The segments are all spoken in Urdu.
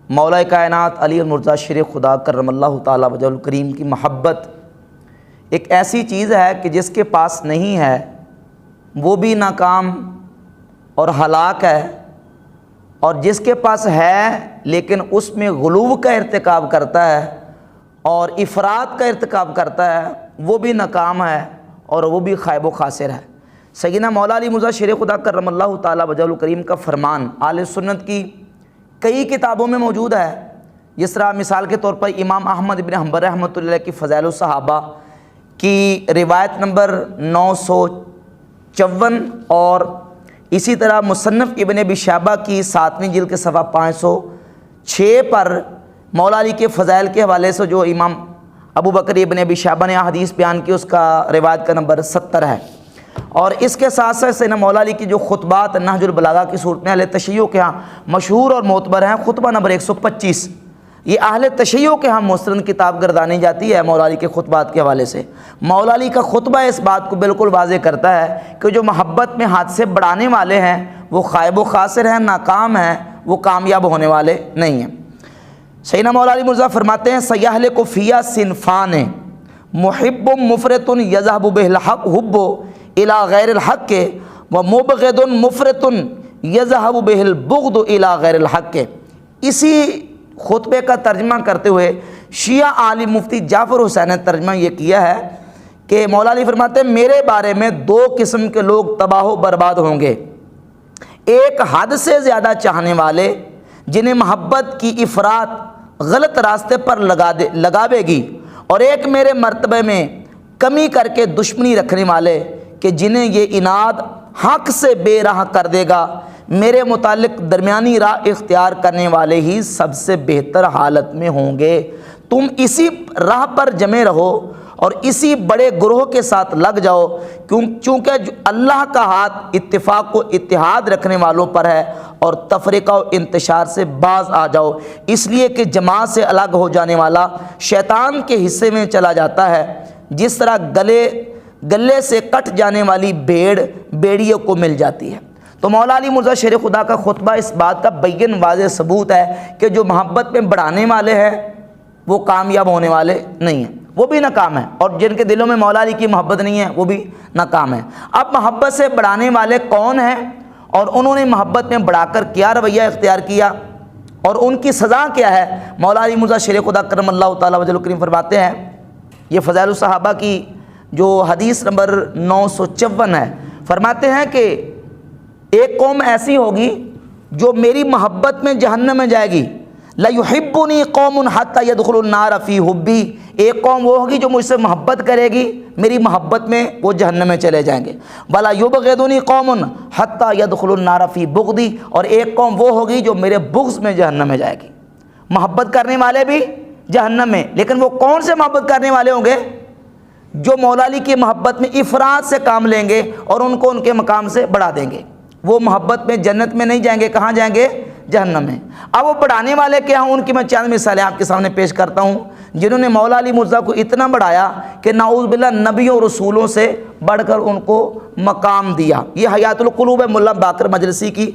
مولا کائنات علی المرتضیٰ شیر خدا کرم اللہ تعالیٰ وجہ الکریم کی محبت ایک ایسی چیز ہے کہ جس کے پاس نہیں ہے وہ بھی ناکام اور ہلاک ہے، اور جس کے پاس ہے لیکن اس میں غلو کا ارتکاب کرتا ہے اور افراط کا ارتکاب کرتا ہے وہ بھی ناکام ہے اور وہ بھی خائب و خاسر ہے۔ سیدنا مولا علی مرتضیٰ شیر خدا کرم اللہ تعالیٰ وجہ الکریم کا فرمان اہل سنت کی کئی کتابوں میں موجود ہے، جس طرح مثال کے طور پر امام احمد بن حنبل رحمۃ اللہ علیہ کی فضائل الصحابہ کی روایت نمبر 954 اور اسی طرح مصنف ابن ابی شیبہ کی 7ویں جلد کے صفحہ 506 پر مولا علی کے فضائل کے حوالے سے جو امام ابو بکر ابن ابی شیبہ نے حدیث بیان کی اس کا روایت کا نمبر 70 ہے۔ اور اس کے ساتھ ساتھ سیدنا مولا علی کی جو خطبات نہج البلاغہ کی صورت میں اہل تشیع کے ہاں مشہور اور معتبر ہیں، خطبہ نمبر 125 یہ اہل تشیع کے ہاں مستند کتاب گردانی جاتی ہے مولا علی کے خطبات کے حوالے سے۔ مولا علی کا خطبہ اس بات کو بالکل واضح کرتا ہے کہ جو محبت میں ہاتھ سے بڑھانے والے ہیں وہ خائب و خاسر ہیں، ناکام ہیں، وہ کامیاب ہونے والے نہیں ہیں۔ سیدنا مولا علی مرتضیٰ فرماتے ہیں سیہلک فیہ صنفان محب مفرط یذہب بہ الحق حب الی غیر الحق ومبغض مفرط یذہب بہ البغض الی غیر الحق۔ اسی خطبے کا ترجمہ کرتے ہوئے شیعہ عالم مفتی جعفر حسین نے ترجمہ یہ کیا ہے کہ مولا علی فرماتے ہیں میرے بارے میں دو قسم کے لوگ تباہ و برباد ہوں گے، ایک حد سے زیادہ چاہنے والے جنہیں محبت کی افراط غلط راستے پر لگاوے گی، اور ایک میرے مرتبے میں کمی کر کے دشمنی رکھنے والے کہ جنہیں یہ اناد حق سے بے راہ کر دے گا۔ میرے متعلق درمیانی راہ اختیار کرنے والے ہی سب سے بہتر حالت میں ہوں گے۔ تم اسی راہ پر جمے رہو اور اسی بڑے گروہ کے ساتھ لگ جاؤ، چونکہ اللہ کا ہاتھ اتفاق و اتحاد رکھنے والوں پر ہے، اور تفریقہ و انتشار سے باز آ جاؤ، اس لیے کہ جماعت سے الگ ہو جانے والا شیطان کے حصے میں چلا جاتا ہے، جس طرح گلے سے کٹ جانے والی بھیڑ بیڑیوں کو مل جاتی ہے۔ تو مولا علی مرتضیٰ شیر خدا کا خطبہ اس بات کا بین واضح ثبوت ہے کہ جو محبت میں بڑھانے والے ہیں وہ کامیاب ہونے والے نہیں ہیں، وہ بھی ناکام ہیں، اور جن کے دلوں میں مولا علی کی محبت نہیں ہے وہ بھی ناکام ہیں۔ اب محبت سے بڑھانے والے کون ہیں اور انہوں نے محبت میں بڑھا کر کیا رویہ اختیار کیا اور ان کی سزا کیا ہے؟ مولا علی مرتضیٰ شیر خدا کرم اللہ تعالیٰ وجہ الکریم فرماتے ہیں، یہ فضائل الصحابہ کی جو حدیث نمبر 954 ہے، فرماتے ہیں کہ ایک قوم ایسی ہوگی جو میری محبت میں جہنم میں جائے گی، لَيُحِبُّنِي قَوْمٌ حَتَّى يَدْخُلُوا النَّارَ فِي حُبِّي، ایک قوم وہ ہوگی جو مجھ سے محبت کرے گی، میری محبت میں وہ جہنم میں چلے جائیں گے۔ وَلَا يُبْغِضُنِي قَوْمٌ حَتَّى يَدْخُلُوا النَّارَ فِي بُغْضِي، اور ایک قوم وہ ہوگی جو میرے بغض میں جہنم میں جائے گی۔ محبت کرنے والے بھی جہنم میں، لیکن وہ کون سے محبت کرنے والے ہوں گے؟ جو مولا علی کی محبت میں افراط سے کام لیں گے اور ان کو ان کے مقام سے بڑھا دیں گے، وہ محبت میں جنت میں نہیں جائیں گے، کہاں جائیں گے؟ جہنم میں۔ اب وہ بڑھانے والے کیا ہیں؟ ان کی میں چند مثالیں آپ کے سامنے پیش کرتا ہوں، جنہوں نے مولا علی مرتضیٰ کو اتنا بڑھایا کہ نعوذ باللہ نبیوں اور رسولوں سے بڑھ کر ان کو مقام دیا۔ یہ حیات القلوب ہے ملا باقر مجلسی کی،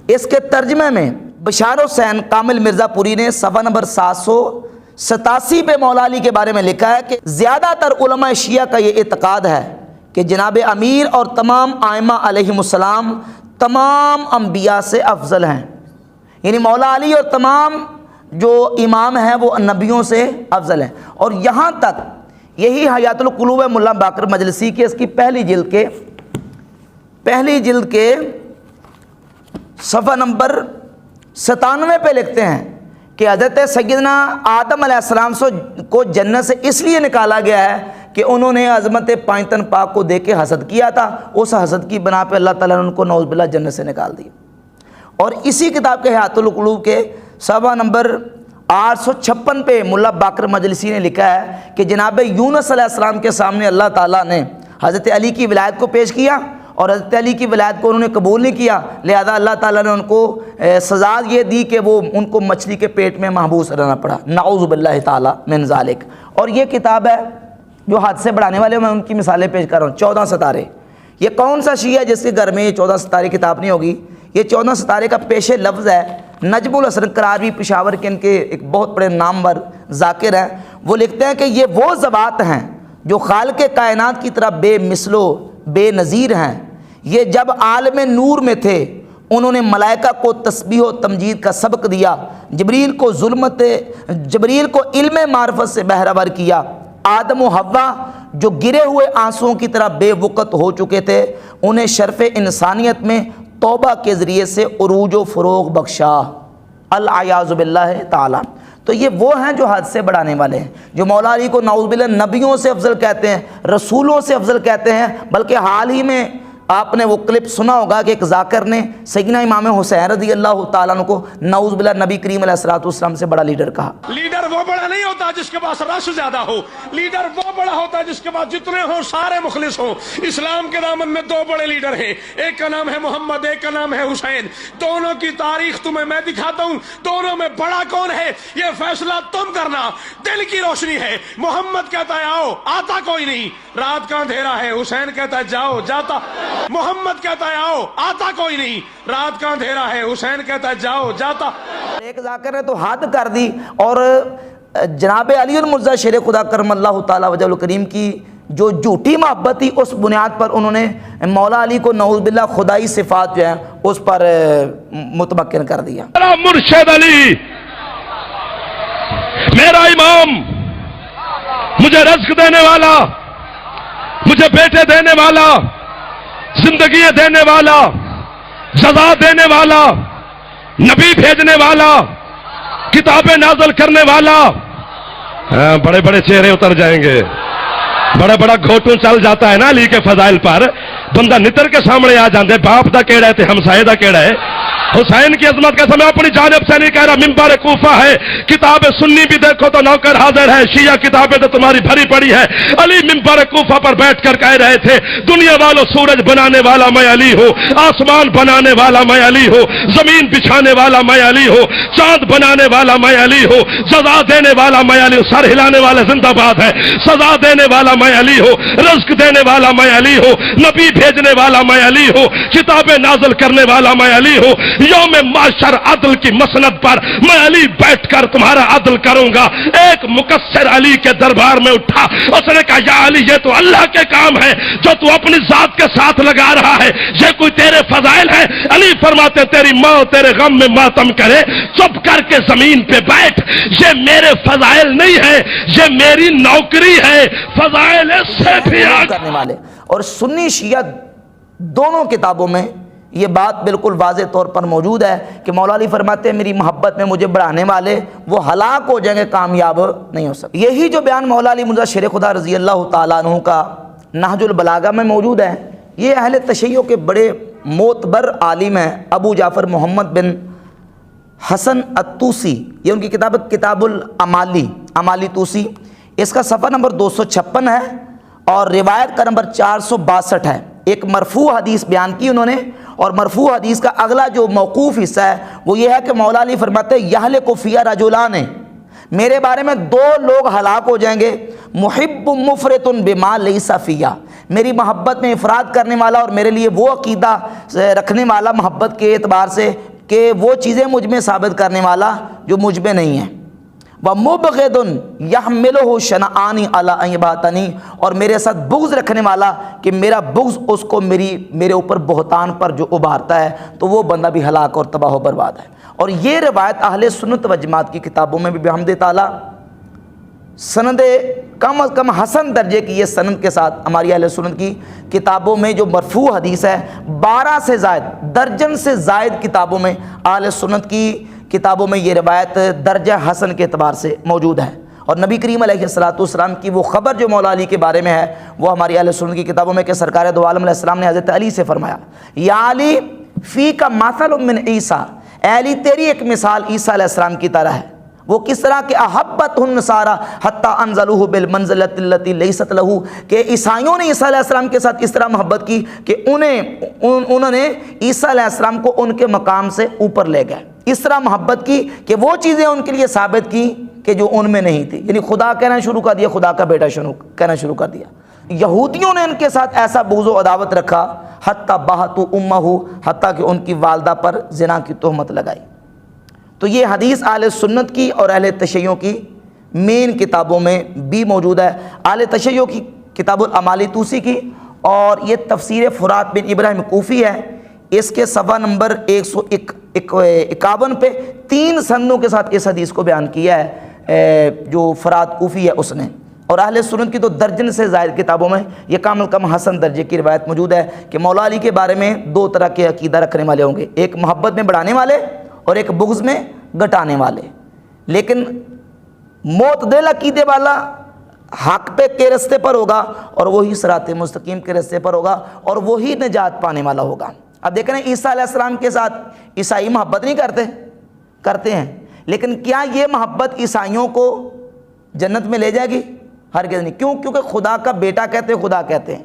اس کے ترجمے میں بشار حسین کامل مرزا پوری نے صفحہ نمبر 787 پہ مولا علی کے بارے میں لکھا ہے کہ زیادہ تر علماء شیعہ کا یہ اعتقاد ہے کہ جناب امیر اور تمام ائمہ علیہم السلام تمام انبیاء سے افضل ہیں، یعنی مولا علی اور تمام جو امام ہیں وہ نبیوں سے افضل ہیں۔ اور یہاں تک یہی حیات القلوب ملا باقر مجلسی کے اس کی پہلی جلد کے صفحہ نمبر 97 پہ لکھتے ہیں کہ حضرت سیدنا آدم علیہ السلام کو جنت سے اس لیے نکالا گیا ہے کہ انہوں نے عظمت پائنتن پاک کو دیکھ کے حسد کیا تھا، اس حسد کی بنا پہ اللہ تعالیٰ نے ان کو نعوذ باللہ جنت سے نکال دیا۔ اور اسی کتاب کے حیات القلوب کے صفحہ نمبر 856 پہ ملا باقر مجلسی نے لکھا ہے کہ جناب یونس علیہ السلام کے سامنے اللہ تعالیٰ نے حضرت علی کی ولایت کو پیش کیا، اور حضرت علی کی ولایت کو انہوں نے قبول نہیں کیا، لہذا اللہ تعالیٰ نے ان کو سزا یہ دی کہ وہ ان کو مچھلی کے پیٹ میں محبوس رہنا پڑا، نعوذ باللہ تعالیٰ من ذالک۔ اور یہ کتاب ہے جو حد سے بڑھانے والے، میں ان کی مثالیں پیش کر رہا ہوں۔ 14 ستارے، یہ کون سا شیعہ جس کے گھر میں یہ 14 ستارے کتاب نہیں ہوگی؟ یہ 14 ستارے کا پیش لفظ ہے۔ نجم الحسن قراروی پشاور کے ان کے ایک بہت بڑے نامور ذاکر ہیں، وہ لکھتے ہیں کہ یہ وہ ذوات ہیں جو خالق کائنات کی طرح بے مثل و بے نظیر ہیں۔ یہ جب عالم نور میں تھے انہوں نے ملائکہ کو تسبیح و تمجید کا سبق دیا، جبریل کو علم معرفت سے بہرہور کیا۔ آدم و حوا جو گرے ہوئے آنسوؤں کی طرح بے وقت ہو چکے تھے انہیں شرف انسانیت میں توبہ کے ذریعے سے عروج و فروغ بخشا، العیاذ باللہ تعالی۔ تو یہ وہ ہیں جو حد سے بڑھانے والے ہیں، جو مولا علی کو نعوذ باللہ نبیوں سے افضل کہتے ہیں، رسولوں سے افضل کہتے ہیں۔ بلکہ حال ہی میں آپ نے وہ کلپ سنا ہوگا کہ ایک ذاکر نے سیدنا امام حسین رضی اللہ تعالیٰ عنہ کو نعوذ باللہ نبی کریم علیہ الصلوۃ والسلام سے بڑا لیڈر کہا۔ لیڈر وہ بڑا نہیں ہوتا جس کے پاس رش زیادہ ہو، لیڈر وہ بڑا ہوتا ہے جس کے پاس جتنے ہوں سارے مخلص ہوں۔ اسلام کے دامن میں دو بڑے لیڈر ہیں، ایک کا نام ہے محمد، ایک کا نام ہے حسین۔ دونوں کی تاریخ تمہیں میں دکھاتا ہوں، دونوں میں بڑا کون ہے یہ فیصلہ تم کرنا، دل کی روشنی ہے۔ محمد کہتا ہے آؤ، آتا کوئی نہیں، رات کا اندھیرا ہے۔ حسین کہتا ہے جاؤ، جاتا۔ محمد کہتا ہے آؤ، آتا کوئی نہیں، رات کا اندھیرا ہے۔ حسین کہتا ہے جاؤ، جاتا۔ ایک ذاکر نے تو حد کر دی، اور جناب علی المرتضیٰ شیر خدا کرم اللہ تعالیٰ وجہ الکریم کی جو جھوٹی محبت تھی اس بنیاد پر انہوں نے مولا علی کو نعوذ باللہ خدائی صفات جو ہیں اس پر متمکن کر دیا۔ میرا مرشد علی، میرا امام، مجھے رزق دینے والا، مجھے بیٹے دینے والا، زندگی دینے والا، سزا دینے والا، نبی بھیجنے والا، کتابیں نازل کرنے والا۔ بڑے بڑے چہرے اتر جائیں گے، بڑا بڑا گھوٹوں چل جاتا ہے نا علی کے فضائل پر، بندہ نتر کے سامنے آ جاندے، باپ دا کیڑا ہے تے ہمسائے دا کیڑا ہے۔ حسین کی عظمت کا میں اپنی جانب سے نہیں کہہ رہا، منبر کوفہ ہے، کتاب سنی بھی دیکھو تو نوکر حاضر ہے، شیعہ کتابیں تو تمہاری بھری پڑی ہے۔ علی منبر کوفہ پر بیٹھ کر کہہ رہے تھے دنیا والوں سورج بنانے والا میں علی ہوں، آسمان بنانے والا میں علی ہوں، زمین بچھانے والا میں علی ہوں، چاند بنانے والا میں علی ہوں، سزا دینے والا میں علی ہوں۔ سر ہلانے والے زندہ باد ہے۔ سزا دینے والا میں علی ہوں، رزق دینے والا میں علی ہوں، نبی بھیجنے والا میں علی ہوں، کتابیں نازل کرنے والا میں علی ہوں۔ یوم معاشر عدل کی مسند پر میں علی بیٹھ کر تمہارا عدل کروں گا۔ ایک مقصر علی کے دربار میں اٹھا، اس نے کہا یا علی یہ تو اللہ کے کام ہے جو تو اپنی ذات کے ساتھ لگا رہا ہے، یہ کوئی تیرے فضائل ہے؟ علی فرماتے تیری ماں تیرے غم میں ماتم کرے، چپ کر کے زمین پہ بیٹھ، یہ میرے فضائل نہیں ہے، یہ میری نوکری ہے۔ فضائل سے بھی کرنے والے اور سنی شیعہ دونوں کتابوں میں یہ بات بالکل واضح طور پر موجود ہے کہ مولا علی فرماتے ہیں میری محبت میں مجھے بڑھانے والے وہ ہلاک ہو جائیں گے، کامیاب نہیں ہو سکتے۔ یہی جو بیان مولا علی مرتضیٰ شیر خدا رضی اللہ تعالیٰ عنہ کا نہج البلاغہ میں موجود ہے، یہ اہل تشیع کے بڑے معتبر عالم ہیں ابو جعفر محمد بن حسن الطوسی، یہ ان کی کتاب کتاب الامالی، امالی طوسی، اس کا صفحہ نمبر 256 ہے اور روایت کا نمبر 462 ہے۔ ایک مرفوع حدیث بیان کی انہوں نے، اور مرفوع حدیث کا اگلا جو موقوف حصہ ہے وہ یہ ہے کہ مولا علی فرماتے ہیں یہلک فی رجلان، میرے بارے میں دو لوگ ہلاک ہو جائیں گے، محب مفرط بما لیس فیہ، میری محبت میں افراد کرنے والا اور میرے لیے وہ عقیدہ رکھنے والا محبت کے اعتبار سے کہ وہ چیزیں مجھ میں ثابت کرنے والا جو مجھ میں نہیں ہیں، وَمُبْغِضٌ يَحْمِلُهُ شَنَآنِ عَلَىٰ أَن يَبْعَثَنِي، اور میرے ساتھ بغض رکھنے والا کہ میرا بغض اس کو میرے اوپر بہتان پر جو ابھارتا ہے تو وہ بندہ بھی ہلاک اور تباہ و برباد ہے۔ اور یہ روایت اہل سنت و جماعت کی کتابوں میں بھی بحمد تعالیٰ سند کم از کم حسن درجے کی یہ سند کے ساتھ ہماری اہل سنت کی کتابوں میں جو مرفوع حدیث ہے 12 سے زائد درجن سے زائد کتابوں میں اہل سنت کی کتابوں میں یہ روایت درجہ حسن کے اعتبار سے موجود ہے۔ اور نبی کریم علیہ الصلوۃ والسلام کی وہ خبر جو مولا علی کے بارے میں ہے وہ ہماری اہل سنت کی کتابوں میں کہ سرکار دو عالم علیہ السلام نے حضرت علی سے فرمایا یا علی فی کا مثل من عیسیٰ، اے علی تیری ایک مثال عیسیٰ علیہ السلام کی طرح ہے۔ وہ کس طرح کہ احبت النصارى حتی انزلوہ بالمنزلۃ التي لیست لہ، کہ عیسائیوں نے عیسیٰ علیہ السلام کے ساتھ اس طرح محبت کی کہ انہوں نے عیسیٰ علیہ السلام کو ان کے مقام سے اوپر لے گئے، اس طرح محبت کی کہ وہ چیزیں ان کے لیے ثابت کی کہ جو ان میں نہیں تھی، یعنی خدا کہنا شروع کر دیا، خدا کا بیٹا کہنا شروع کر دیا۔ یہودیوں نے ان کے ساتھ ایسا بغض و عداوت رکھا حتیٰ بہتو امہ، حتیٰ کہ ان کی والدہ پر زنا کی تہمت لگائی۔ تو یہ حدیث اہل سنت کی اور اہل تشیع کی مین کتابوں میں بھی موجود ہے، اہل تشیع کی کتاب الامالی توسی کی، اور یہ تفسیر فرات بن ابراہیم کوفی ہے، اس کے صفحہ نمبر 151 پہ 3 سندوں کے ساتھ اس حدیث کو بیان کیا ہے جو فرات کوفی ہے اس نے۔ اور اہل سنت کی تو درجن سے زائد کتابوں میں یہ کم از کم حسن درجے کی روایت موجود ہے کہ مولا علی کے بارے میں 2 طرح کے عقیدہ رکھنے والے ہوں گے، ایک محبت میں بڑھانے والے اور ایک بغض میں گھٹانے والے، لیکن معتدل عقیدے والا حق پہ کے رستے پر ہوگا اور وہی صراط مستقیم کے رستے پر ہوگا اور وہی نجات پانے والا ہوگا۔ اب دیکھیں عیسیٰ علیہ السلام کے ساتھ عیسائی محبت نہیں کرتے ہیں، لیکن کیا یہ محبت عیسائیوں کو جنت میں لے جائے گی؟ ہرگز نہیں۔ کیوں؟ کیونکہ خدا کا بیٹا کہتے ہیں، خدا کہتے ہیں۔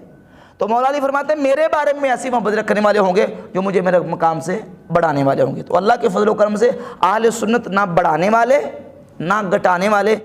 تو مولا علی فرماتے ہیں میرے بارے میں ایسی محبت رکھنے والے ہوں گے جو مجھے میرے مقام سے بڑھانے والے ہوں گے۔ تو اللہ کے فضل و کرم سے اہل سنت نہ بڑھانے والے نہ گھٹانے والے